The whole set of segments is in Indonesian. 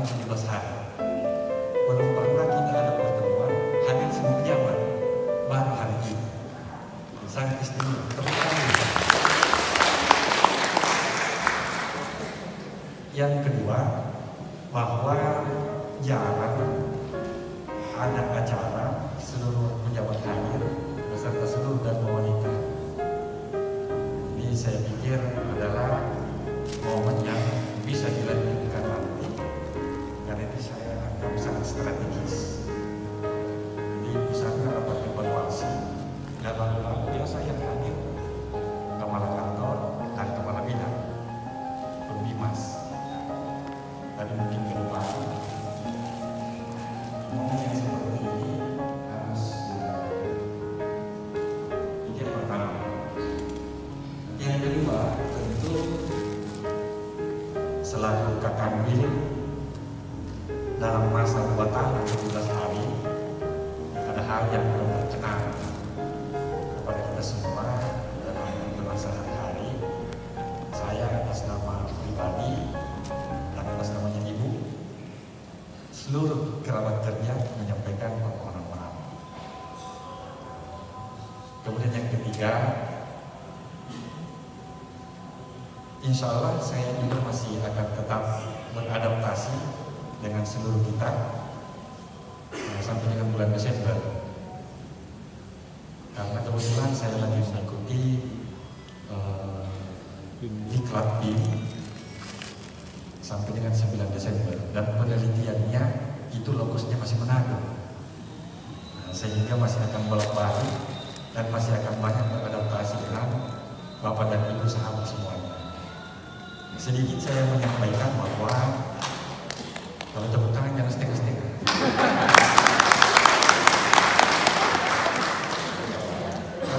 tahun 17 hari. Belum pernah kita ada pertemuan hadir semua pejabat baru hari ini. Sangat istimewa. Tepuk tangan. Yang kedua, bahwa jarang ada acara seluruh pejabat hadir beserta seluruh dan wanita. Ini saya pikir adalah momen yang bisa dilanjutkan nanti, karena itu saya anggap sangat strategis. Jadi pusatnya rapat evaluasi dan lalu biasa yang hadir kepala kantor dan kepala bidang pembimas. Dan mungkin ke depan momen yang seperti ini harus pikir pertama. Yang kedua, tentu selaku Kakambil dalam masa 2 tahun 17 hari ada hal yang belum berkenan kepada kita semua dalam menjelang sehari-hari. Saya atas nama pribadi dan atas namanya Ibu, seluruh kerabat kerja menyampaikan permohonan maaf. Kemudian yang ketiga, insya Allah saya juga masih akan tetap beradaptasi dengan seluruh kita sampai dengan bulan Desember. Karena kebetulan saya lagi mengikuti diklat BIM sampai dengan 9 Desember dan penelitiannya itu lokusnya masih Manado. Sehingga masih akan bolak-balik dan masih akan banyak beradaptasi dengan Bapak dan Ibu sahabat semuanya. Sedikit saya menyampaikan bahwa kalau tepuk tangan jangan setengah-setengah.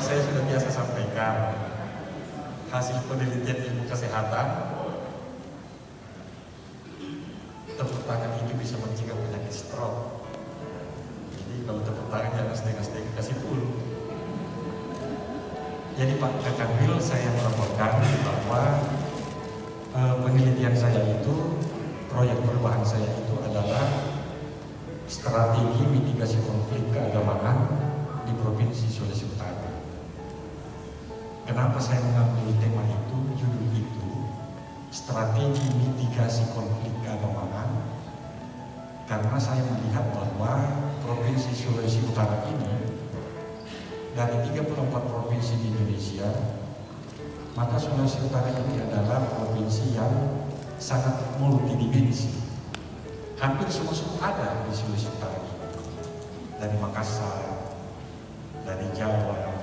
Saya sudah biasa sampaikan hasil penelitian ilmu kesehatan, tepuk tangan ini bisa mencegah penyakit stroke. Jadi kalau tepuk tangan jangan setengah-setengah, kasih full. Jadi Pak Kakambil, saya melaporkan bahwa penelitian saya itu, proyek perubahan saya itu adalah strategi mitigasi konflik keagamaan di Provinsi Sulawesi Utara. Kenapa saya mengambil tema itu, judul itu, strategi mitigasi konflik keagamaan? Karena saya melihat bahwa Provinsi Sulawesi Utara ini dari 34 provinsi di Indonesia, maka Sulawesi Utara ini adalah provinsi yang sangat multidimensi. Hampir semua suku ada di Sulawesi Utara ini. Dari Makassar, dari Jawa,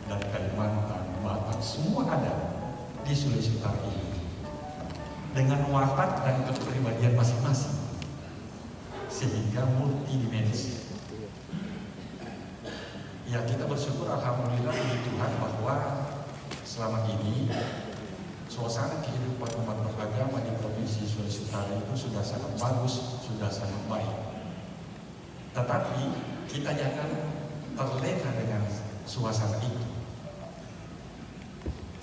dari Kalimantan, Batak, semua ada di Sulawesi Utara ini. Dengan watak dan kepribadian masing-masing. Sehingga multidimensi. Ya, kita bersyukur alhamdulillah puji Tuhan bahwa selama ini suasana kehidupan umat beragama di Provinsi Sulawesi Utara itu sudah sangat bagus, sudah sangat baik. Tetapi kita jangan terlena dengan suasana itu.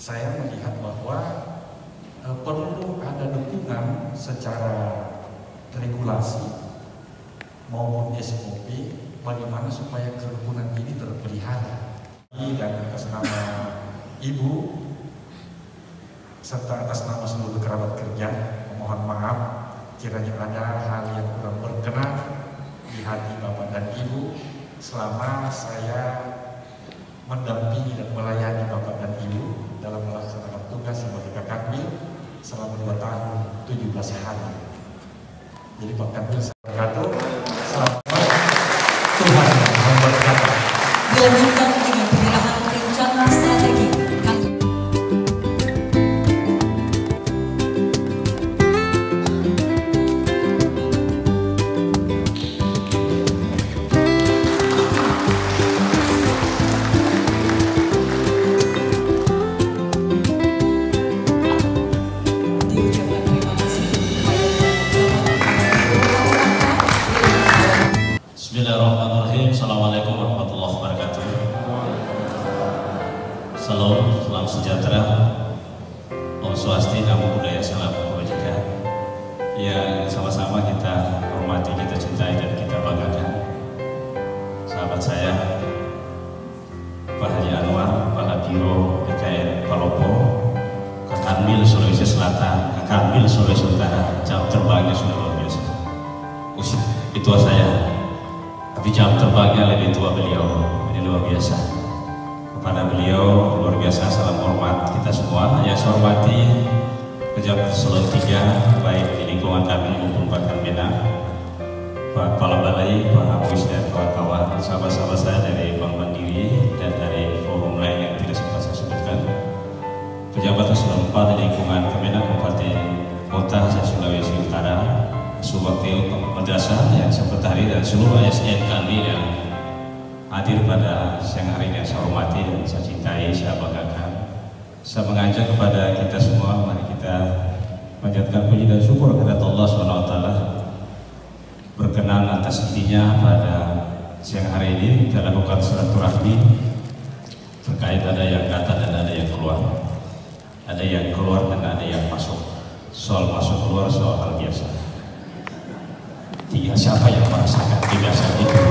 Saya melihat bahwa perlu ada dukungan secara regulasi maupun SOP bagaimana supaya kerukunan ini terpelihara. Dan atas nama Ibu serta atas nama seluruh kerabat kerja, mohon maaf kiranya ada hal yang kurang berkenan di hati Bapak dan Ibu selama saya mendampingi dan melayani Bapak dan Ibu dalam melaksanakan tugas sebagai Kakambil selama 2 tahun 17 hari. Jadi Pak Kakambil saya berkata, selamat Tuhan memberkati. Dilanjutkan dengan penyerahan rencana strategi. Bismillahirrahmanirrahim. Assalamualaikum warahmatullahi wabarakatuh. Sulawesi Utara. Jam terbangnya sudah luar biasa. Usia lebih tua saya, tapi jam terbangnya lebih tua beliau. Ini luar biasa. Kepada beliau luar biasa salam hormat kita semua. Yang saya hormati pejabat Eselon 3 baik di lingkungan kami maupun Pak Kambena, Pak Kepala Balai, Pak Awis dan kawan-kawan, sahabat-sahabat saya dari Bank Mandiri dan dari forum lain yang tidak sempat saya sebutkan. Pejabat Eselon 4 di lingkungan Kemenak Kabupaten Kota Sulawesi Utara, Subakti Madrasah yang sekretaris dan seluruh ASN kami yang hadir pada siang hari ini yang saya hormati dan saya cintai, saya banggakan. Saya mengajak kepada kita semua, mari kita panjatkan puji dan syukur kepada Allah SWT berkenan atas intinya pada siang hari ini kita lakukan silaturahmi terkait ada yang datang dan ada yang keluar, ada yang keluar dan ada yang masuk. Soal masuk keluar soal hal biasa. Tinggal siapa yang merasakan kebiasaan itu.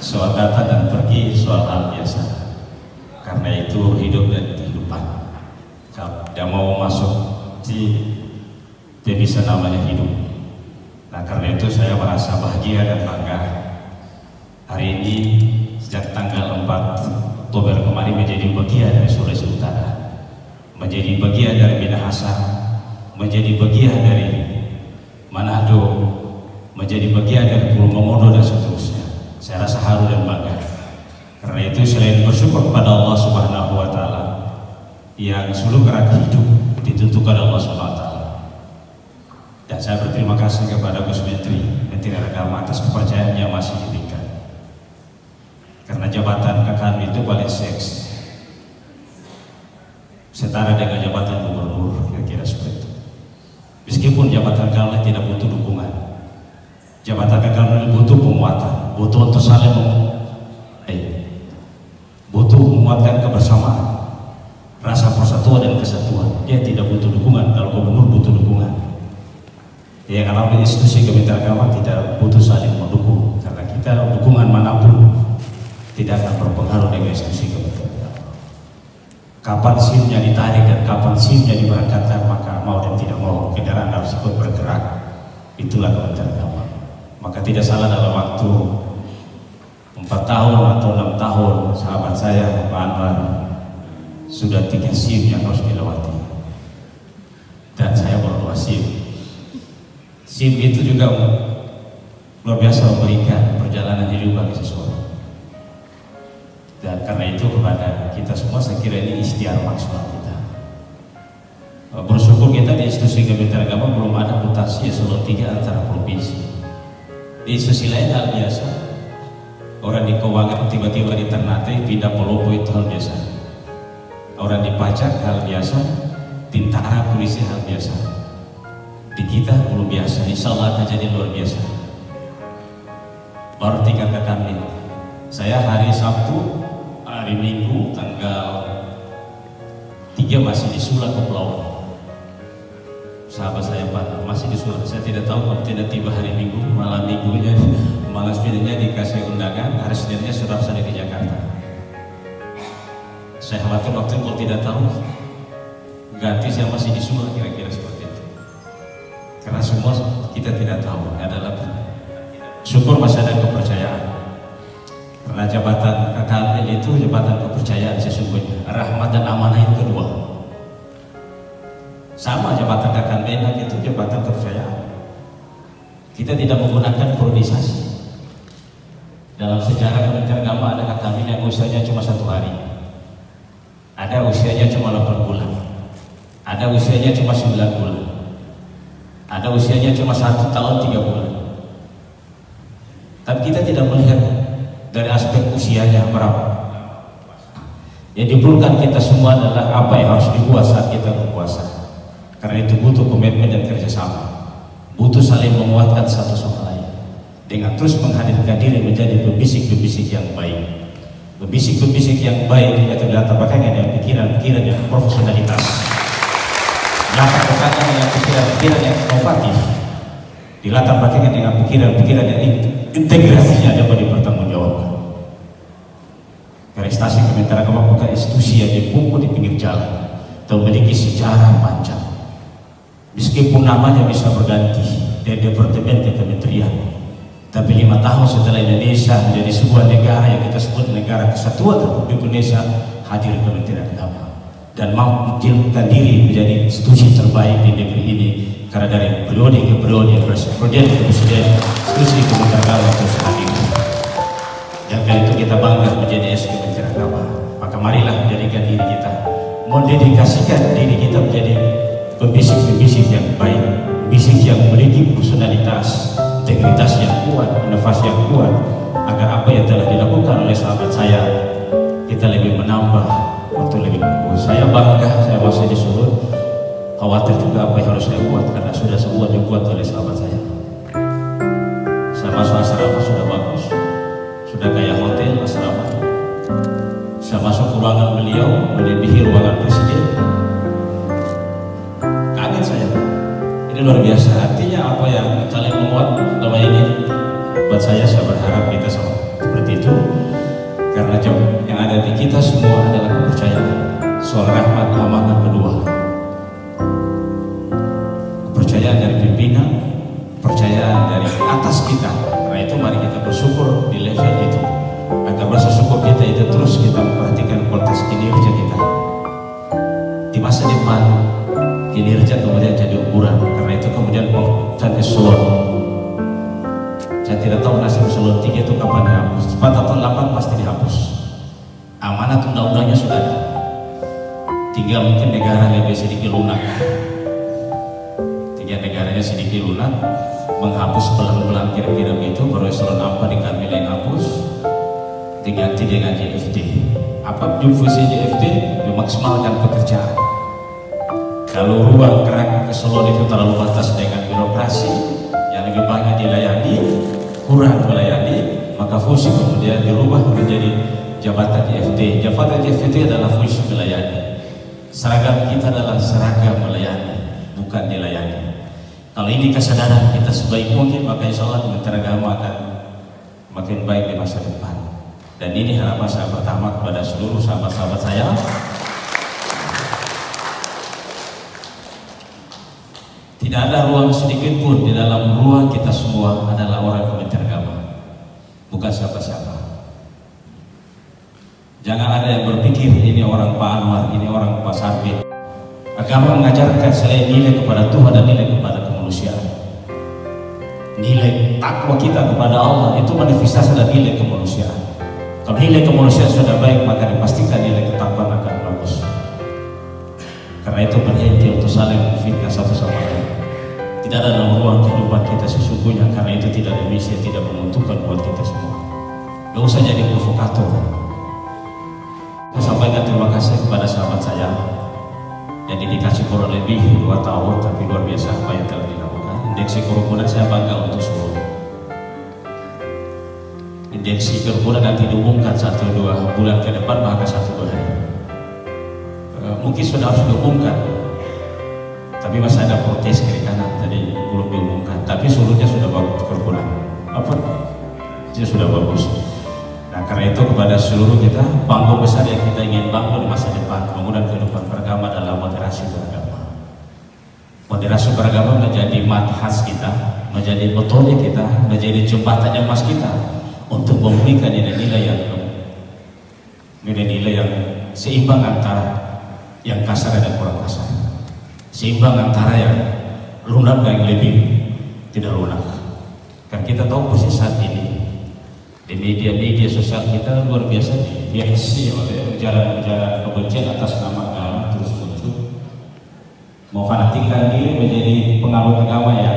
Soal datang dan pergi soal hal biasa. Karena itu hidup dan kehidupan. Kalau tidak mau masuk tidak bisa namanya hidup. Nah karena itu saya merasa bahagia dan bangga hari ini sejak tanggal 4 Oktober kemarin menjadi bagian dari Sulawesi Utara, menjadi bagian dari Minahasa, menjadi bagian dari Manado, menjadi bagian dari Pulau Komodo dan seterusnya. Saya rasa haru dan bangga. Karena itu selain bersyukur kepada Allah Subhanahu wa Ta'ala yang seluruh gerak hidup ditentukan Allah Subhanahu wa Ta'ala, dan saya berterima kasih kepada Gus Menteri Agama atas kepercayaan yang masih diberikan. Karena jabatan kami itu paling seks, setara dengan jabatan gubernur, kira-kira seperti itu. Meskipun jabatan kami tidak butuh dukungan, jabatan kami butuh penguatan, butuh untuk saling butuh menguatkan kebersamaan, rasa persatuan dan kesatuan. Dia tidak butuh dukungan. Kalau gubernur butuh dukungan. Ya kalau institusi Kementerian Agama tidak butuh saling mendukung, karena kita dukungan manapun tidak akan berpengaruh dengan institusi Kementerian Agama. Kapan SIM-nya ditarik dan kapan SIM-nya diberangkatkan, maka mau dan tidak mau kendaraan harus ikut bergerak. Itulah Kementerian Agama. Maka tidak salah dalam waktu 4 tahun atau 6 tahun sahabat saya Pak Anwar sudah 3 SIM yang harus dilewati, dan saya baru 2 SIM. SIM itu juga luar biasa memberikan perjalanan hidup bagi seseorang, dan karena itu kepada kita semua saya kira ini ikhtiar maksimal kita. Bersyukur kita di institusi Kementerian Agama belum ada mutasi Eselon 3 antara provinsi. Di institusi lain hal biasa. Orang di keuangan tiba-tiba di Ternate pindah Palopo itu hal biasa. Orang di pajak hal biasa, tentara polisi hal biasa. Di kita belum biasa, insya Allah akan jadi luar biasa. Baru tingkat ke kami. Saya hari Sabtu, hari Minggu tanggal 3 masih di Sula ke Pulau. Sahabat saya Pak masih di Sula. Saya tidak tahu kalau tidak tiba hari Minggu, malam minggunya, malam Seninnya dikasih undangan, hari Seninnya sudah saya di Jakarta. Saya khawatir waktu kalau tidak tahu ganti saya masih di Sula, kira-kira seperti itu. Karena semua kita tidak tahu adalah syukur masih ada kepercayaan. Karena jabatan KKL itu jabatan kepercayaan sesungguhnya. Rahmat dan amanah yang kedua. Sama jabatan KKL itu jabatan kepercayaan. Kita tidak menggunakan priorisasi. Dalam sejarah Kementerian Agama ada KKL yang usianya cuma 1 hari, ada usianya cuma 8 bulan, ada usianya cuma 9 bulan, ada usianya cuma 1 tahun 3 bulan. Tapi kita tidak melihat dari aspek usianya berapa. Yang diperlukan kita semua adalah apa yang harus dibuat saat kita berpuasa. Karena itu butuh komitmen dan kerjasama, butuh saling menguatkan satu sama lain dengan terus menghadirkan diri menjadi pembisik-pembisik yang baik. Pembisik-pembisik yang baik yaitu latar belakangnya dengan pikiran-pikiran yang profesionalitas, latar belakangnya dengan pikiran-pikiran yang inovatif, di latar belakangnya dengan pikiran-pikiran yang integrasinya dapat dipertanggungjawabkan. Prestasi Kementerian Agama bukan institusi yang dipukul di pinggir jalan, atau memiliki sejarah panjang. Meskipun namanya bisa berganti dari departemen ke kementerian, tapi 5 tahun setelah Indonesia menjadi sebuah negara yang kita sebut negara kesatuan Republik Indonesia, hadir Kementerian Agama dan mengukilkan diri menjadi institusi terbaik di negeri ini, karena dari periode ke periode, presiden ke presiden, institusi Kementerian Agama terus hadir. Dan kali itu kita bangga menjadi Kementerian Agama. Maka marilah menjadikan diri kita, mendedikasikan diri kita menjadi pembisik-pembisik yang baik, pembisik yang memiliki personalitas, integritas yang kuat, inovasi yang kuat, agar apa yang telah dilakukan oleh sahabat saya kita lebih menambah waktu lebih. Saya bangga, saya masih disuruh khawatir juga apa yang harus saya buat, karena sudah semua dibuat oleh sahabat saya. Saya masuk asrama sudah bagus, sudah kayak hotel asrama. Saya masuk ruangan beliau melebihi ruangan presiden. Kaget saya, ini luar biasa. Artinya apa yang kalian memuat selama ini buat saya berharap kita sama seperti itu, karena yang ada di kita semua adalah kepercayaan soal rahmat amanah kedua, kepercayaan dari pimpinan, kepercayaan dari atas kita. Karena itu mari kita bersyukur di level itu, agar rasa syukur kita itu terus kita memperhatikan kualitas kinerja kita di masa depan. Kinerja kemudian jadi ukuran, karena itu kemudian dan eselon. Saya tidak tahu nasib eselon 3 itu kapan dihapus, cepat atau lambat pasti dihapus. Amanat undang-undangnya sudah ada, tinggal mungkin negara lebih sedikit lunak, tinggal negaranya sedikit lunak, menghapus pelan-pelan kira-kira begitu, baru eselon 4 dikambil yang hapus, diganti dengan JFD. Apa fungsi JFD? Memaksimalkan pekerjaan. Kalau ruang gerak eselon itu terlalu batas dengan birokrasi yang lebih banyak dilayani, kurang melayani, maka fungsi kemudian dirubah menjadi jabatan JFD. Jabatan JFD adalah fungsi melayani. Seragam kita adalah seragam melayani, bukan dilayani. Kalau ini kesadaran kita sebaik mungkin, maka insya Allah Kementerian Agama akan makin baik di masa depan. Dan ini harapan saya pertama kepada seluruh sahabat-sahabat saya. Tidak ada ruang sedikit pun di dalam ruang kita semua adalah orang Kementerian Agama, bukan siapa-siapa. Jangan ada yang berpikir ini orang Pak Anwar, ini orang Pak Sarbe. Agama mengajarkan selain nilai kepada Tuhan dan nilai kepada kemanusiaan, nilai takwa kita kepada Allah itu manifestasi dari nilai kemanusiaan. Kalau nilai kemanusiaan sudah baik, maka dipastikan nilai ketakwaan akan bagus. Karena itu berhenti untuk saling memfitnah satu sama lain. Tidak ada dalam ruang kehidupan kita sesungguhnya, karena itu tidak ada misi, tidak menguntungkan buat kita semua. Gak usah jadi provokator. Saya sampaikan terima kasih kepada sahabat saya yang dikasih kurang lebih 2 tahun, tapi luar biasa apa yang telah dilakukan. Indeksi kerukunan saya bangga untuk seluruh. Indeksi kerukunan nanti diumumkan 1-2 bulan ke depan, maka 1-2 hari. Mungkin sudah harus diumumkan, tapi masih ada protes kiri kanan tadi belum diumumkan. Tapi seluruhnya sudah bagus kerukunan. Apa? Itu sudah bagus. Nah, karena itu kepada seluruh kita, panggung besar yang kita ingin bangun di masa depan, bangunan kehidupan beragama adalah moderasi beragama. Moderasi beragama menjadi manhaj kita, menjadi metode kita, menjadi jembatan emas kita untuk memberikan nilai-nilai yang seimbang antara yang kasar dan kurang kasar, seimbang antara yang lunak dan yang lebih tidak lunak. Kan kita tahu persis saat ini di media sosial kita luar biasa dihiasi oleh ujaran-ujaran kebencian atas nama agama terus muncul, memfanatikkan diri menjadi penganut agama yang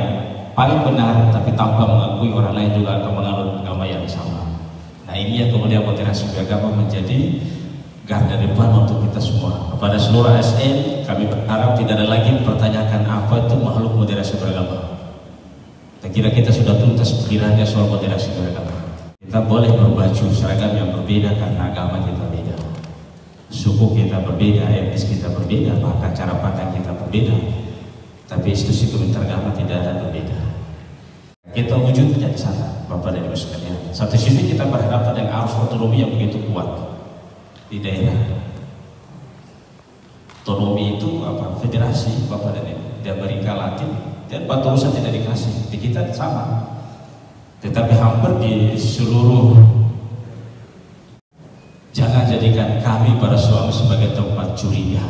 paling benar, tapi tanpa mengakui orang lain juga akan menganut agama yang sama. Nah, ini yang kemudian moderasi beragama menjadi garda depan untuk kita semua. Kepada seluruh ASN, kami berharap tidak ada lagi mempertanyakan apa itu makhluk moderasi beragama. Dan kira kita sudah tuntas pikirannya soal moderasi beragama. Kita boleh berbaju seragam yang berbeda karena agama kita beda, suku kita berbeda, etnis kita berbeda, maka cara pandang kita berbeda. Tapi institusi Kementerian Agama tidak ada berbeda. Kita wujudnya di sana, Bapak dan Ibu sekalian. Satu sisi kita berhadapan dengan arus otonomi yang begitu kuat di daerah. Otonomi itu apa? Federasi, Bapak dan Ibu. Di Amerika Latin, dan batu rusa tidak dikasih. Di kita sama. Tetapi hampir di seluruh, jangan jadikan kami para suami sebagai tempat curiga.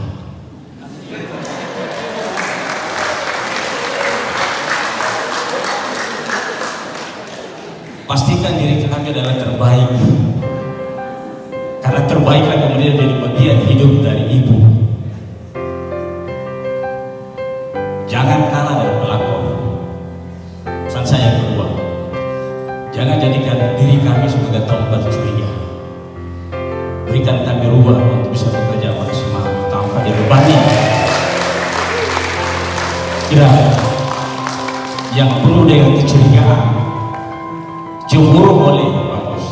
Pastikan diri kami adalah terbaik, karena terbaiklah kemudian jadi bagian hidup dari ibu. Jangan kalah dari pelakon. Pesan saya yang kedua, jangan jadikan diri kami sebagai tempat curiga. Berikan kami ruang untuk bisa bekerja maksimal tanpa dibebani. Kira yang penuh dengan kecurigaan, cemburu boleh bagus,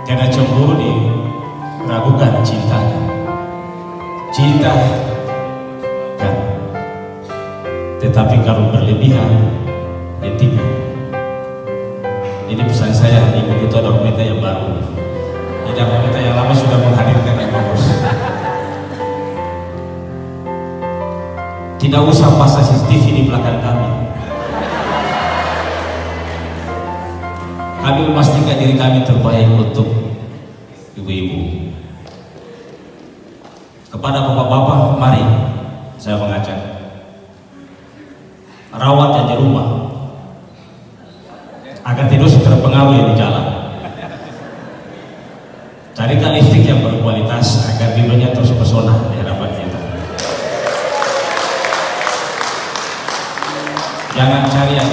karena cemburu diragukan cintanya. Cinta kan, tetapi kalau berlebihan ya tidak. Ini pesan saya, ibu itu ada pemerintah yang baru. Jadi pemerintah yang lama sudah menghadirkan yang bagus. Tidak usah pasang CCTV di belakang kami. Kami memastikan diri kami terbaik untuk ibu-ibu. Kepada bapak-bapak, mari saya mengajak, rawat yang di rumah agar tidak terpengaruh di jalan. Carikan lipstik yang berkualitas agar bibirnya terus pesona di hadapan kita. Jangan cari yang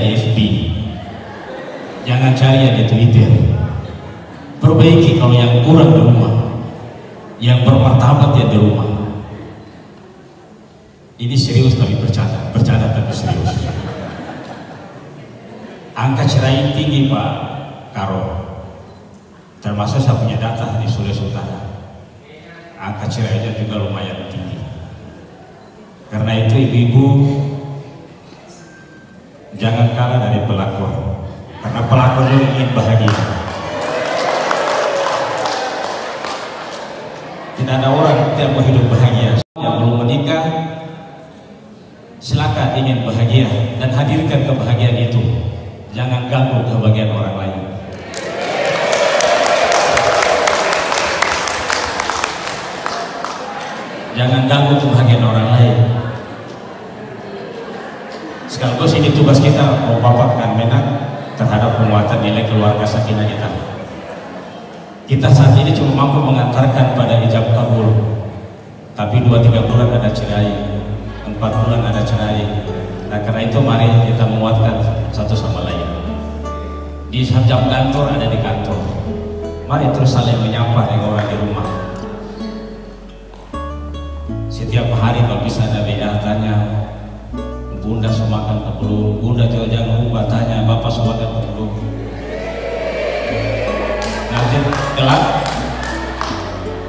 di FB, jangan cari yang di Twitter. Perbaiki kalau yang kurang di rumah, yang bermartabat yang di rumah. Ini serius tapi bercanda tapi serius. Angka cerai tinggi Pak Karo, termasuk saya punya data di Sulawesi Utara. Angka cerainya juga lumayan tinggi. Karena itu ibu-ibu jangan kalah dari pelakon, karena pelakon yang ingin bahagia. Tidak ada orang yang mau hidup bahagia. Yang belum menikah, silakan ingin bahagia dan hadirkan kebahagiaan itu. Jangan ganggu kebahagiaan orang lain. Jangan ganggu kebahagiaan orang lain. Sekaligus ini tugas kita mempapakkan Menak terhadap penguatan nilai keluarga sakinah kita. Kita saat ini cuma mampu mengantarkan pada ijab kabul, tapi 2-3 bulan ada cerai, 4 bulan ada cerai. Nah karena itu mari kita menguatkan satu sama lain. Di jam kantor ada di kantor, mari terus saling menyapa dengan orang di rumah. Setiap hari kalau bisa ada WA tanya, Bunda sumakan ke belum, Bunda jangan lupa tanya, Bapak sumakan ke belum. Nanti telat,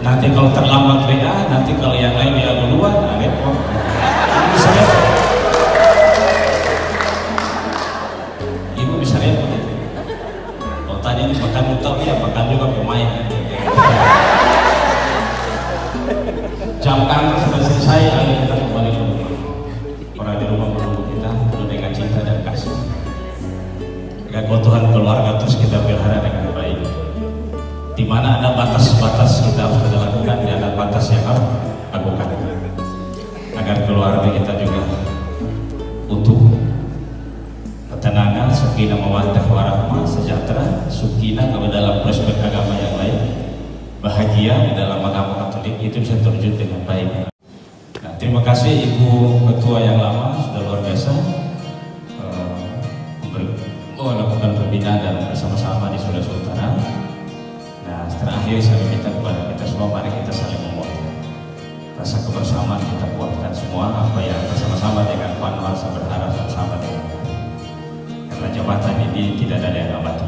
nanti kalau terlambat WA, nanti kalau yang lain WA duluan, nah repot. Bisa repot. Ibu bisa repot itu. Kalau tanya ini makan utang, ya makan juga pemain. Jam kantor sudah selesai, ayo kita kembali ke rumah. Orang di rumah menunggu kita penuh dengan cinta dan kasih. Keutuhan keluarga terus kita pelihara dengan baik. Di mana ada batas-batas kita harus kita lakukan, dan ada batas yang harus lakukan. Agar keluarga kita juga utuh, ketenangan, sakinah, mawaddah, warahmah, sejahtera, sukinah kalau dalam prospek agama yang lain, bahagia di dalam agama Katolik itu bisa terwujud dengan baik. Nah, terima kasih Ibu Ketua yang lama, sudah luar biasa melakukan pembinaan dan bersama-sama di Sulawesi Utara. Nah, terakhir saya minta kepada kita semua, mari kita saling menguatkan rasa kebersamaan, kita kuatkan semua apa yang bersama-sama dengan Pak Anwar, saya berharap sama-sama dengan karena jabatan ini tidak ada yang abadi.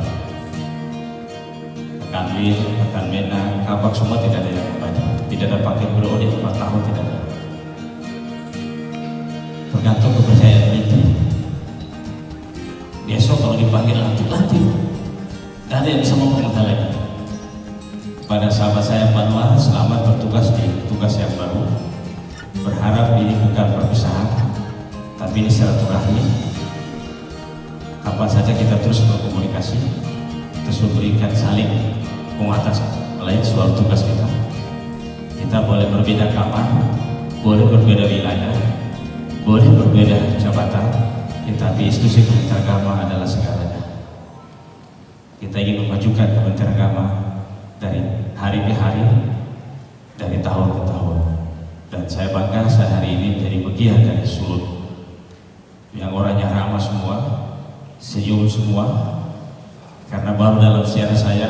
Rekan Mir, rekan Mena, Kabak semua tidak ada yang abadi, tidak ada pakai periode 4 tahun, tidak ada. Tergantung kepercayaan kita. Besok kalau dipanggil lantik, tidak ada yang bisa memperkenalkan lagi. Pada sahabat saya Pak Anwar, selamat bertugas di tugas yang baru. ini bukan perpisahan, tapi ini silaturahmi. Kapan saja kita terus berkomunikasi, terus memberikan saling penguatan lain soal tugas kita. Kita boleh berbeda kamar, boleh berbeda wilayah, boleh berbeda jabatan, tetapi institusi Kementerian Agama adalah segalanya. Kita ingin memajukan Kementerian Agama dari hari ke hari, dari tahun ke tahun. Dan saya bangga saya hari ini menjadi bagian dari Sulut yang orangnya ramah semua, senyum semua, karena baru dalam sejarah saya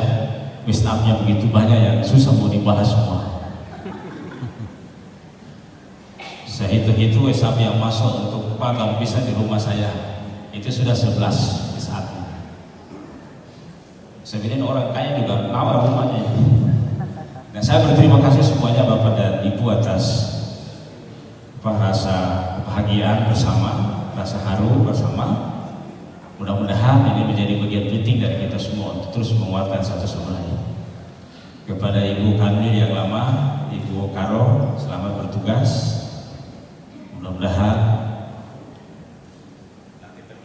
wisdom-nya begitu banyak yang susah mau dibahas semua. Saya hitung-hitung wisdom yang masuk untuk Pak kamu bisa di rumah saya itu sudah 11 wisdom. Sebenarnya orang kaya juga nawar rumahnya. Dan saya berterima kasih semuanya Bapak dan Ibu atas rasa kebahagiaan bersama, rasa haru bersama. Mudah-mudahan ini menjadi bagian penting dari kita semua untuk terus menguatkan satu sama lain. Kepada Ibu Kanwil yang lama, Ibu Karo, selamat bertugas. Mudah-mudahan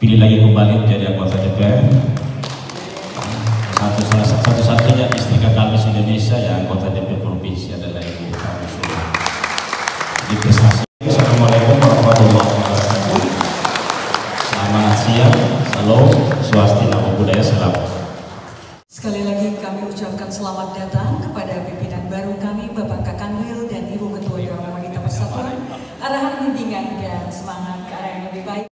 pilih lagi kembali menjadi anggota DPR. Satu-satunya istri kami di Indonesia yang anggota DPR provinsi adalah Ibu Karo. Di prestasi. Assalamualaikum warahmatullahi wabarakatuh. Selamat siang, salam, swastika, namo buddhaya, salam. Sekali lagi kami ucapkan selamat datang kepada pimpinan baru kami, Bapak Kakanwil dan Ibu Ketua Dewan Wanita Persatuan. Arahan bimbingan dan semangat ke arah yang lebih baik.